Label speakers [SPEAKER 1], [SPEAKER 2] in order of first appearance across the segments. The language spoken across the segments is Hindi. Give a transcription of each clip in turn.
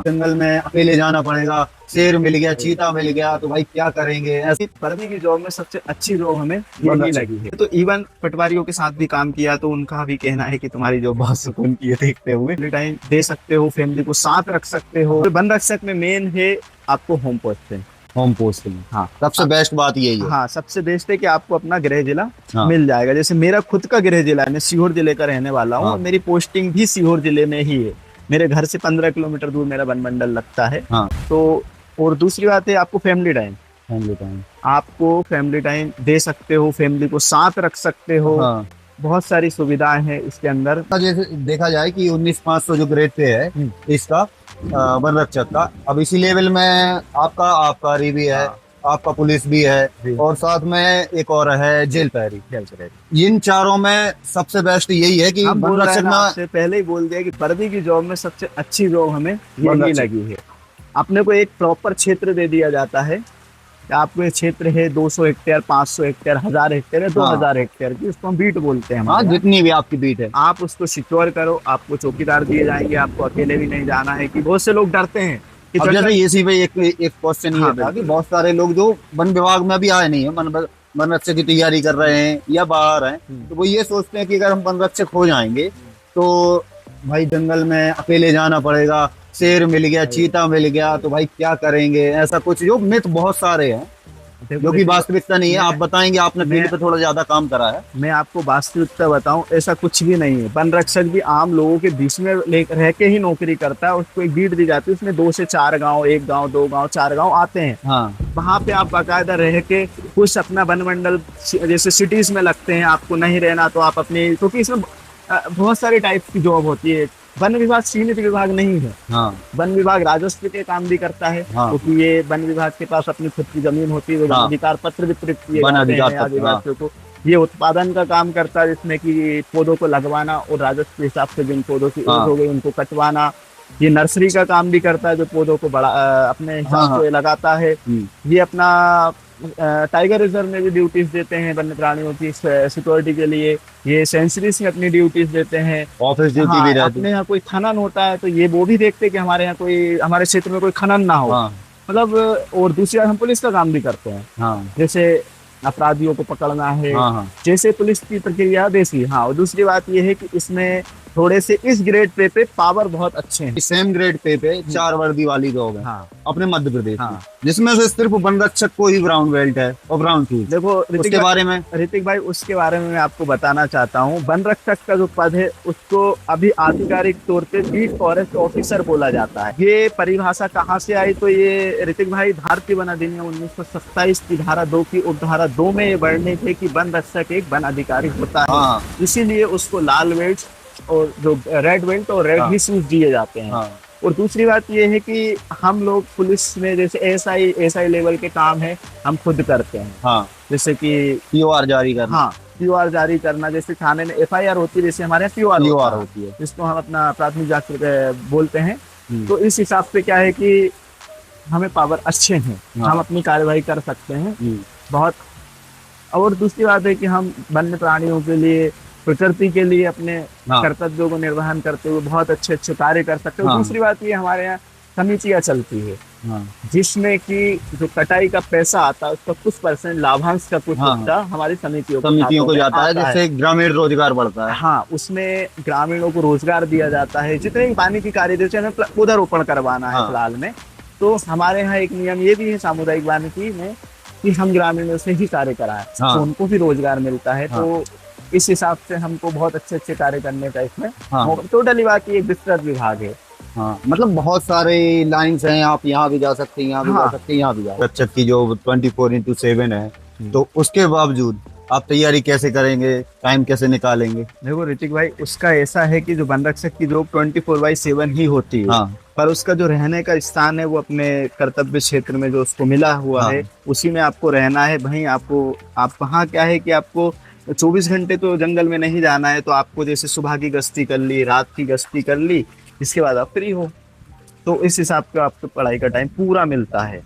[SPEAKER 1] जंगल में अकेले जाना पड़ेगा, शेर मिल गया, चीता मिल गया, तो भाई क्या करेंगे ऐसे।
[SPEAKER 2] पर्दी की जॉब में सबसे अच्छी जॉब हमें यही लगी है। तो इवन पटवारियों के साथ भी काम किया तो उनका भी कहना है कि तुम्हारी जॉब बहुत सुकून की है। देखते हुए टाइम दे सकते हो, फैमिली को साथ रख सकते हो। तो वन रक्षक में मेन है आपको होम पोस्टिंग।
[SPEAKER 1] होम पोस्टिंग
[SPEAKER 2] हाँ,
[SPEAKER 1] सबसे बेस्ट बात यही है।
[SPEAKER 2] हाँ सबसे बेस्ट है कि आपको अपना गृह जिला
[SPEAKER 1] हाँ
[SPEAKER 2] मिल जाएगा। जैसे मेरा खुद का गृह जिला है, मैं सीहोर जिले का रहने वाला हूँ
[SPEAKER 1] हाँ
[SPEAKER 2] और मेरी पोस्टिंग भी सीहोर जिले में ही है। मेरे घर से 15 किलोमीटर दूर मेरा वन मंडल लगता है।
[SPEAKER 1] हाँ।
[SPEAKER 2] तो और दूसरी बात है आपको फैमिली टाइम।
[SPEAKER 1] Family time.
[SPEAKER 2] आपको फैमिली टाइम दे सकते हो, फैमिली को साथ रख सकते हो।
[SPEAKER 1] हाँ।
[SPEAKER 2] बहुत सारी सुविधाएं हैं इसके अंदर।
[SPEAKER 1] जैसे देखा जाए कि 19,500 जो ग्रेड पे है इसका वन रक्षक का, अब इसी लेवल में आपका आबकारी भी है,
[SPEAKER 2] हाँ।
[SPEAKER 1] आपका पुलिस भी है,
[SPEAKER 2] जी।
[SPEAKER 1] और साथ में एक और है जेल पैरी।
[SPEAKER 2] चल चले।
[SPEAKER 1] इन चारों में सबसे बेस्ट यही है कि
[SPEAKER 2] हम
[SPEAKER 1] वन
[SPEAKER 2] बोल रहे हैं
[SPEAKER 1] रक्षक
[SPEAKER 2] ना,
[SPEAKER 1] में
[SPEAKER 2] आपसे पहले ही बोल दिया कि पर्दी की जॉब में सबसे अच्छी जॉब हमें
[SPEAKER 1] वन
[SPEAKER 2] यही
[SPEAKER 1] रक्षक।
[SPEAKER 2] लगी है। अपने को एक प्रॉपर क्षेत्र दे दिया जाता है कि आपको ये क्षेत्र है 200 हेक्टेयर, 500 हेक्टेयर, 1000 हेक्टेयर है, 2000 हेक्टेयर की, उसको हम बीट बोलते हैं
[SPEAKER 1] हाँ,
[SPEAKER 2] हमारे यहाँ।
[SPEAKER 1] जितनी भी आपकी बीट है
[SPEAKER 2] आप उसको सिक्योर करो, आपको चौकीदार दिए जाएंगे, आपको अकेले भी नहीं जाना है। कि बहुत से लोग डरते हैं कि
[SPEAKER 1] अब जैसे इसी पे एक क्वेश्चन ये
[SPEAKER 2] हाँ,
[SPEAKER 1] था कि
[SPEAKER 2] बिल्कुल।
[SPEAKER 1] बहुत सारे लोग जो वन विभाग में अभी आए नहीं है, वन रक्षक की तैयारी कर रहे हैं या बाहर हैं, तो वो ये सोचते हैं कि अगर हम वन रक्षक हो जाएंगे तो भाई जंगल में अकेले जाना पड़ेगा, शेर मिल गया, चीता मिल गया, तो भाई क्या करेंगे। ऐसा कुछ जो मिथ बहुत सारे हैं जो कि वास्तविकता नहीं है। आप बताएंगे, आपने फील्ड पे थोड़ा ज्यादा काम करा है।
[SPEAKER 2] मैं आपको वास्तविकता बताऊं, ऐसा कुछ भी नहीं है। वन रक्षक भी आम लोगों के बीच में रह के ही नौकरी करता है। उसको एक बीट दी जाती है, उसमें 2 से 4 गांव, 1 गांव, 2 गांव, 4 गांव आते हैं।
[SPEAKER 1] हाँ
[SPEAKER 2] वहां पे आप बाकायदा रह के कुछ अपना वन मंडल, जैसे सिटीज में लगते हैं, आपको नहीं रहना तो आप अपने, क्योंकि इसमें बहुत सारे टाइप की जॉब होती है। वन विभाग सीमित विभाग नहीं है।
[SPEAKER 1] हाँ
[SPEAKER 2] वन विभाग राजस्व के काम भी करता है,
[SPEAKER 1] हाँ।
[SPEAKER 2] क्योंकि ये वन विभाग के पास अपनी खुद की जमीन होती है, वो
[SPEAKER 1] हाँ।
[SPEAKER 2] अधिकार पत्र वितरित किए
[SPEAKER 1] वन
[SPEAKER 2] जाते
[SPEAKER 1] अधिकार
[SPEAKER 2] हैं
[SPEAKER 1] पत्र,
[SPEAKER 2] आदिवासियों को। ये उत्पादन का काम करता है, जिसमें कि पौधों को लगवाना और राजस्व के हिसाब से जिन पौधों की
[SPEAKER 1] हाँ।
[SPEAKER 2] एज हो गई उनको कटवाना। ये नर्सरी का काम भी करता है, जो पौधों को बड़ा अपने हिसाब
[SPEAKER 1] हाँ।
[SPEAKER 2] से लगाता है। ये अपना टाइगर रिजर्व में भी ड्यूटीज देते हैं वन्य प्राणियों की सिक्योरिटी के लिए। ये सेंचुरीज में अपनी ड्यूटीज देते हैं।
[SPEAKER 1] ऑफिस ड्यूटी
[SPEAKER 2] हाँ,
[SPEAKER 1] भी रहती
[SPEAKER 2] अपने यहाँ कोई खनन होता है तो ये वो भी देखते हैं कि हमारे यहाँ कोई, हमारे क्षेत्र में कोई खनन ना हो।
[SPEAKER 1] हाँ
[SPEAKER 2] मतलब और दूसरी बात, हम पुलिस का काम भी करते हैं।
[SPEAKER 1] हाँ
[SPEAKER 2] जैसे अपराधियों को पकड़ना है,
[SPEAKER 1] हाँ हाँ
[SPEAKER 2] जैसे पुलिस की प्रक्रिया वैसी। हाँ, और दूसरी बात ये है कि इसमें थोड़े से इस ग्रेड पे पावर बहुत अच्छे हैं।
[SPEAKER 1] सेम ग्रेड पे 4 वर्दी वाली जॉब है
[SPEAKER 2] हाँ
[SPEAKER 1] अपने मध्य प्रदेश में,
[SPEAKER 2] हाँ।
[SPEAKER 1] जिसमें से सिर्फ वन रक्षक को ही ब्राउन बेल्ट है और ब्राउन शूज।
[SPEAKER 2] देखो
[SPEAKER 1] उसके बारे में
[SPEAKER 2] ऋतिक भाई, उसके बारे में मैं आपको बताना चाहता हूँ। वन रक्षक का जो पद है उसको अभी आधिकारिक तौर पे बीट फॉरेस्ट ऑफिसर बोला जाता है। ये परिभाषा कहाँ से आई, तो ये ऋतिक भाई भारतीय वन अधिनियम 1927 की धारा 2 की उपधारा 2 में ये वर्णित है कि वन रक्षक एक वन अधिकारी होता है।
[SPEAKER 1] हाँ
[SPEAKER 2] इसीलिए उसको लाल बेल्ट और जो रेड बेल्ट और रेड ही शूज दिए जाते हैं।
[SPEAKER 1] हाँ
[SPEAKER 2] और दूसरी बात ये है कि हम लोग पुलिस में जैसे एसआई लेवल के काम है हम खुद करते हैं।
[SPEAKER 1] हाँ।
[SPEAKER 2] जैसे कि
[SPEAKER 1] पीओआर जारी करना।
[SPEAKER 2] हाँ, पीओआर जारी करना। जैसे थाने में एफआईआर होती है, जैसे हमारे यहाँ
[SPEAKER 1] पीओआर
[SPEAKER 2] पीओआर
[SPEAKER 1] होती है,
[SPEAKER 2] जिसको हम अपना प्राथमिक जांच बोलते हैं। तो इस हिसाब से क्या है कि हमें पावर अच्छे हैं, हम अपनी कार्यवाही कर सकते हैं बहुत। और दूसरी बात है कि हम वन्य प्राणियों के लिए, प्रकृति के लिए अपने कर्तव्यों को निर्वहन करते हुए बहुत अच्छे अच्छे कार्य कर सकते हैं। दूसरी बात ये, हमारे यहाँ समितियाँ चलती है जिसमें कि जो कटाई का पैसा आता है उसका कुछ % लाभांश का कुछ हिस्सा हमारी समितियों
[SPEAKER 1] को जाता है, जिससे ग्रामीण रोजगार बढ़ता है।
[SPEAKER 2] हाँ, उसमें ग्रामीणों को रोजगार दिया जाता है। जितने भी पानी की कार्य जैसे हमें पौधारोपण करवाना है फिलहाल में, तो हमारे यहाँ एक नियम ये भी है सामुदायिक वानिकी में कि हम ग्रामीणों से ही कार्य कराएं, तो उनको भी रोजगार मिलता है। तो इस हिसाब से हमको बहुत अच्छे अच्छे कार्य करने का इसमें टोटली बाकी एक विस्तृत विभाग है।
[SPEAKER 1] हाँ, मतलब बहुत सारे लाइन्स हैं, आप यहाँ भी जा सकते हैं, यहाँ भी जा सकते हैं, यहाँ भी जा सकते हैं। रक्षक की जो 24/7 है, तो उसके बावजूद आप तैयारी कैसे करेंगे, टाइम कैसे निकालेंगे?
[SPEAKER 2] देखो ऋतिक भाई, उसका ऐसा है कि जो वन रक्षक की जॉब 24/7 ही होती है, पर उसका जो रहने का स्थान है वो अपने कर्तव्य क्षेत्र में जो उसको मिला हुआ है उसी में आपको रहना है। वहीं आपको, आप वहाँ क्या है कि आपको 24 घंटे तो जंगल में नहीं जाना है। तो आपको जैसे सुबह की गश्ती कर ली, रात की गश्ती कर ली, इसके बाद आप फ्री हो। तो इस हिसाब का आपको पढ़ाई का टाइम पूरा मिलता है।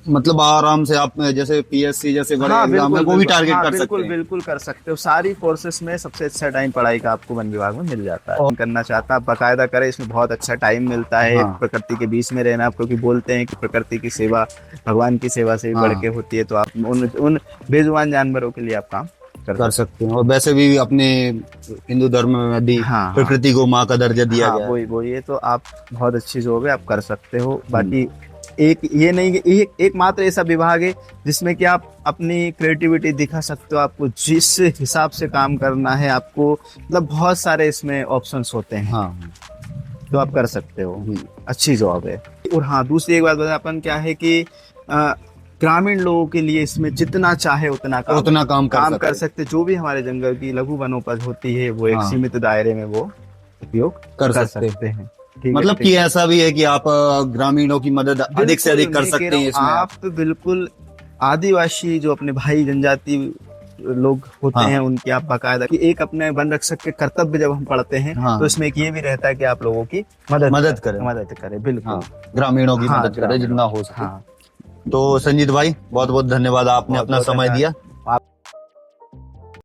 [SPEAKER 1] मतलब आराम से आप जैसे पीएससी जैसे बड़े
[SPEAKER 2] हाँ,
[SPEAKER 1] एग्जाम में
[SPEAKER 2] बिल्कुल
[SPEAKER 1] वो भी
[SPEAKER 2] बिल्कुल,
[SPEAKER 1] टारगेट
[SPEAKER 2] हाँ,
[SPEAKER 1] कर सकते
[SPEAKER 2] बिल्कुल
[SPEAKER 1] हैं।
[SPEAKER 2] बिल्कुल कर सकते हो। सारी कोर्सेस में सबसे अच्छा टाइम पढ़ाई का आपको वन विभाग में मिल जाता है।
[SPEAKER 1] और-
[SPEAKER 2] करना चाहता है आप बाकायदा करें, इसमें बहुत अच्छा टाइम मिलता है।
[SPEAKER 1] हाँ
[SPEAKER 2] प्रकृति के बीच में रहना, क्योंकि बोलते हैं कि प्रकृति की सेवा भगवान की सेवा से भी बढ़
[SPEAKER 1] हाँ
[SPEAKER 2] के होती है। तो आप उन बेजुबान जानवरों के लिए आप काम कर
[SPEAKER 1] कर
[SPEAKER 2] सकते
[SPEAKER 1] सकते हैं। और वैसे भी अपने हिंदू धर्म में भी
[SPEAKER 2] हैं। हाँ हाँ
[SPEAKER 1] प्रकृति को माँ का दर्जा दिया
[SPEAKER 2] हाँ,
[SPEAKER 1] गया है।
[SPEAKER 2] वही ये तो आप बहुत अच्छी जॉब है, आप कर सकते हो।
[SPEAKER 1] हम्म।
[SPEAKER 2] बाकी एक ये नहीं कि एकमात्र ऐसा विभाग है जिसमें कि आप अपनी क्रिएटिविटी दिखा सकते हो। आपको जिस हिसाब से काम करना है, आपको मतलब बहुत सारे इसमें ऑप्शंस होते हैं,
[SPEAKER 1] हाँ
[SPEAKER 2] तो आप कर सकते हो।
[SPEAKER 1] जी।
[SPEAKER 2] अच्छी जॉब है। और हाँ, दूसरी एक बात बता, अपन क्या है कि ग्रामीण लोगों के लिए इसमें जितना चाहे उतना
[SPEAKER 1] काम
[SPEAKER 2] कर सकते। जो भी हमारे जंगल की लघु वनोपज होती है, वो एक
[SPEAKER 1] हाँ
[SPEAKER 2] सीमित दायरे में वो उपयोग
[SPEAKER 1] कर
[SPEAKER 2] कर
[SPEAKER 1] सकते हैं।
[SPEAKER 2] सकते हैं। ठीक है,
[SPEAKER 1] मतलब
[SPEAKER 2] ठीक
[SPEAKER 1] कि ऐसा भी है कि आप ग्रामीणों की मदद अधिक से अधिक कर
[SPEAKER 2] मैं कह
[SPEAKER 1] सकते
[SPEAKER 2] रहा
[SPEAKER 1] हैं
[SPEAKER 2] हूँ,
[SPEAKER 1] इसमें
[SPEAKER 2] आप बिल्कुल आदिवासी जो अपने भाई जनजाति लोग होते
[SPEAKER 1] हाँ
[SPEAKER 2] हैं, उनकी आप बाकायदा कि एक अपने वन रक्षक के कर्तव्य जब हम पढ़ते हैं,
[SPEAKER 1] हाँ
[SPEAKER 2] तो इसमें एक ये भी रहता है कि आप लोगों की
[SPEAKER 1] मदद करें।
[SPEAKER 2] मदद करें। बिल्कुल।
[SPEAKER 1] हाँ ग्रामीणों की
[SPEAKER 2] हाँ,
[SPEAKER 1] मदद करें
[SPEAKER 2] ग्रामीणों
[SPEAKER 1] जितना हो सके।
[SPEAKER 2] हाँ।
[SPEAKER 1] तो संजीत भाई बहुत बहुत धन्यवाद, आपने
[SPEAKER 2] बहुत
[SPEAKER 1] अपना
[SPEAKER 2] बहुत
[SPEAKER 1] समय
[SPEAKER 2] धन्यवाद।
[SPEAKER 1] दिया।
[SPEAKER 2] आप